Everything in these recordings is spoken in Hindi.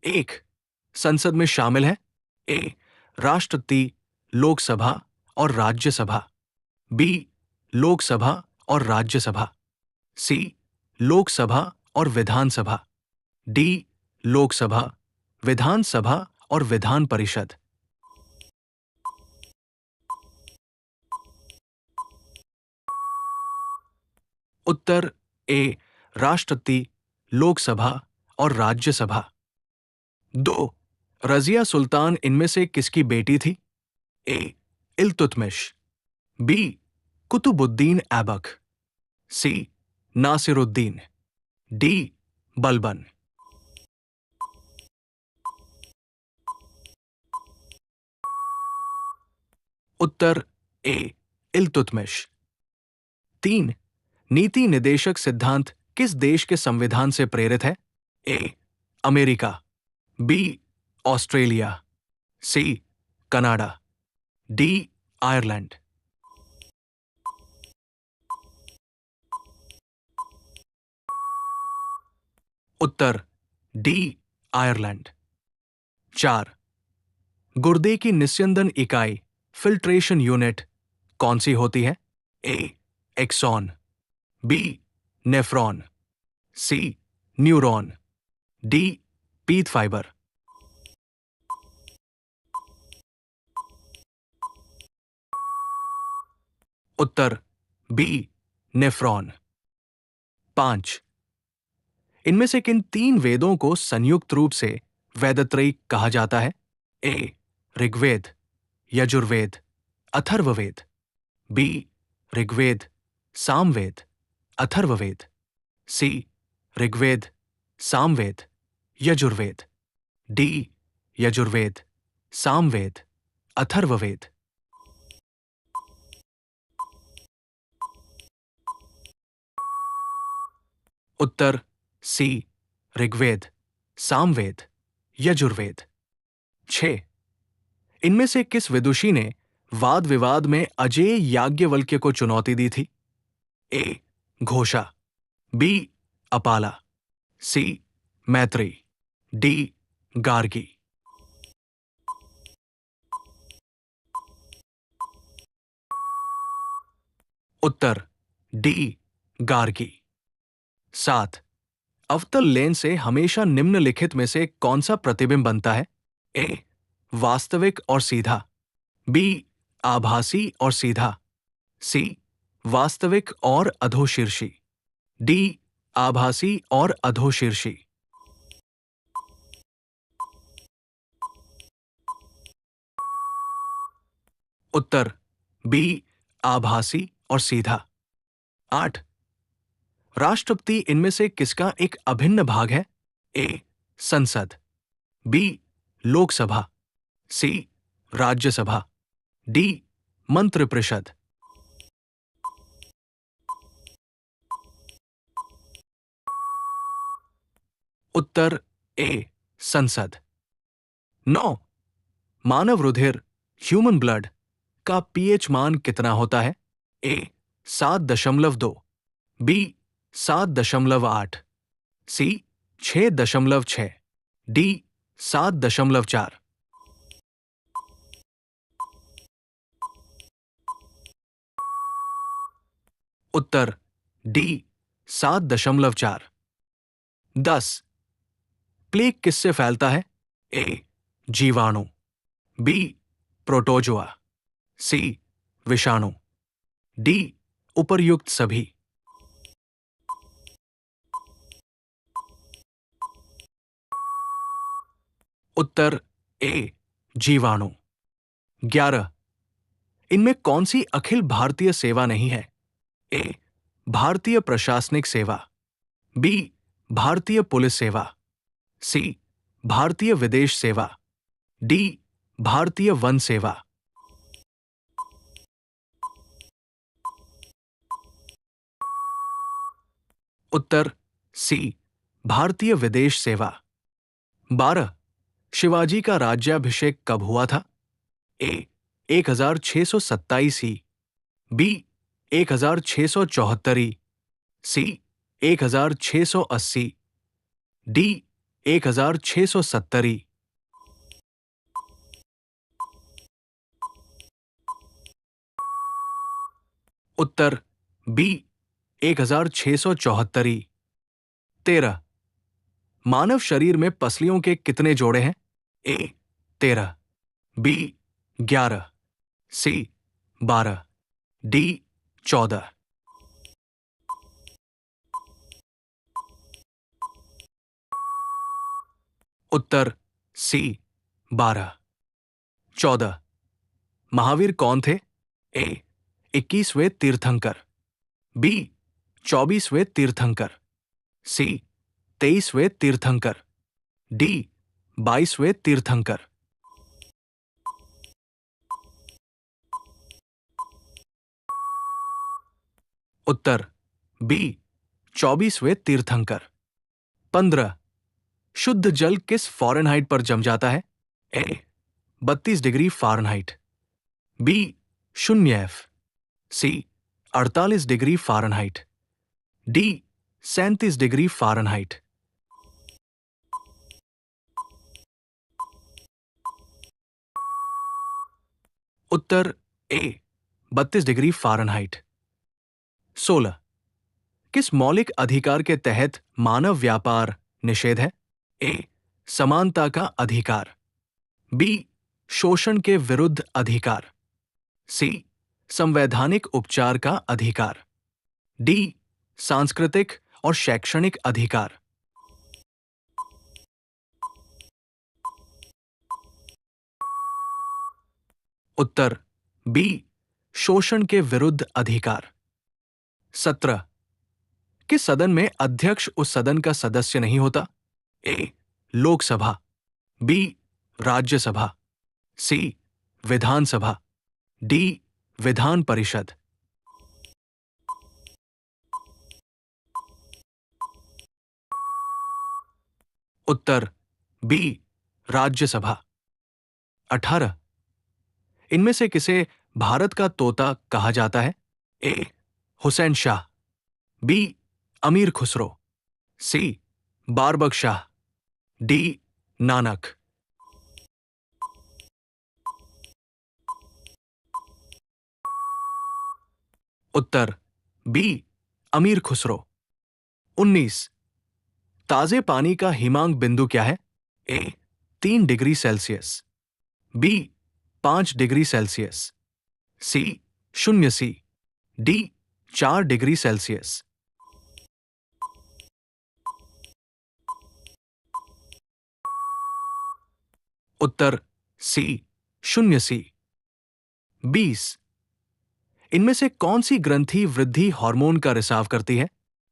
एक संसद में शामिल है? ए राष्ट्रपति, लोकसभा और राज्यसभा। बी लोकसभा और राज्यसभा। सी लोकसभा और विधानसभा। डी लोकसभा, विधानसभा और विधान परिषद। उत्तर ए राष्ट्रपति, लोकसभा और राज्यसभा। 2 रजिया सुल्तान इनमें से किसकी बेटी थी? ए इल्तुतमिश। बी कुतुबुद्दीन ऐबक। सी नासिरुद्दीन। डी बलबन। उत्तर ए इल्तुतमिश। 3 नीति निदेशक सिद्धांत किस देश के संविधान से प्रेरित है? A America. B Australia. C Canada. D Ireland. उत्तर डी आयरलैंड। 4 गुर्दे की निस्यंदन इकाई फिल्ट्रेशन यूनिट कौन सी होती है? A axon. B nephron. C neuron. D पीत फाइबर। उत्तर बी नेफ्रॉन। 5 इनमें से किन 3 वेदों को संयुक्त रूप से वेदत्रयी कहा जाता है? ए ऋग्वेद, यजुर्वेद, अथर्ववेद। बी ऋग्वेद, सामवेद, अथर्ववेद। सी ऋग्वेद, सामवेद, यजुर्वेद। डी यजुर्वेद, सामवेद, अथर्ववेद। उत्तर सी ऋग्वेद, सामवेद, यजुर्वेद। 6 इनमें से किस विदुषी ने वाद विवाद में अजेय याज्ञवल्क्य को चुनौती दी थी? ए घोषा। बी अपाला। सी मैत्री। डी गार्गी। उत्तर डी गार्गी। 7 अवतल लेंस से हमेशा निम्नलिखित में से कौन सा प्रतिबिंब बनता है? ए वास्तविक और सीधा। बी आभासी और सीधा। सी वास्तविक और अधोशीर्षी। डी आभासी और अधोशीर्षी। उत्तर बी आभासी और सीधा। 8 राष्ट्रपति इनमें से किसका एक अभिन्न भाग है? ए संसद। बी लोकसभा। सी राज्यसभा। डी मंत्रिपरिषद। उत्तर ए संसद। 9 मानव रुधिर ह्यूमन ब्लड का पीएच मान कितना होता है? ए 7.2। बी 7.8। सी 6.6। डी 7.4। उत्तर डी 7.4। 10 प्लेग किससे फैलता है? ए जीवाणु। B protozoa. सी विषाणु। डी उपर्युक्त सभी। उत्तर ए जीवाणु। 11 इनमें कौन सी अखिल भारतीय सेवा नहीं है? ए भारतीय प्रशासनिक सेवा। बी भारतीय पुलिस सेवा। सी भारतीय विदेश सेवा। डी भारतीय वन सेवा। उत्तर सी भारतीय विदेश सेवा। 12 शिवाजी का राज्याभिषेक कब हुआ था? ए 1627 ही। बी 1674 ही। सी 1680। डी 1670। उत्तर बी 1674। 13। मानव शरीर में पसलियों के कितने जोड़े हैं? ए 13, बी 11, सी 12, डी 14। उत्तर सी 12। 14। महावीर कौन थे? ए 21वें तीर्थंकर, बी 24वें तीर्थंकर, सी 23वें तीर्थंकर, डी 22वें तीर्थंकर। उत्तर बी 24वें तीर्थंकर। 15। शुद्ध जल किस फ़ारेनहाइट पर जम जाता है? A 32 degree Fahrenheit, B 0 F, C 48 degree Fahrenheit, D 37 degree Fahrenheit. उत्तर ए 32 डिग्री फ़ारेनहाइट। 16। किस मौलिक अधिकार के तहत मानव व्यापार निषेध है? ए समानता का अधिकार, बी शोषण के विरुद्ध अधिकार, सी संवैधानिक उपचार का अधिकार, डी सांस्कृतिक और शैक्षणिक अधिकार। उत्तर बी शोषण के विरुद्ध अधिकार। 17। किस सदन में अध्यक्ष उस सदन का सदस्य नहीं होता? ए लोकसभा, बी राज्यसभा, सी विधानसभा, डी विधान परिषद। उत्तर बी राज्यसभा। 18। इनमें से किसे भारत का तोता कहा जाता है? ए हुसैन शाह, बी अमीर खुसरो, सी बारबक शाह, डी नानक। उत्तर बी अमीर खुसरो। 19। ताजे पानी का हिमांक बिंदु क्या है? A 3 degree Celsius, B 5 degree Celsius, C 0 C, D 4 degree Celsius. उत्तर सी 0 सी। 20। इनमें से कौन सी ग्रंथि वृद्धि हार्मोन का रिसाव करती है?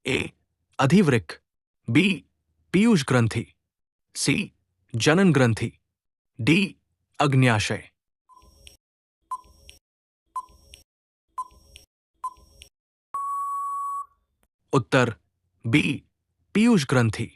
ए अधिवृक्क, बी पीयूष ग्रंथि, सी जनन ग्रंथि, डी अग्न्याशय। उत्तर बी पीयूष ग्रंथि।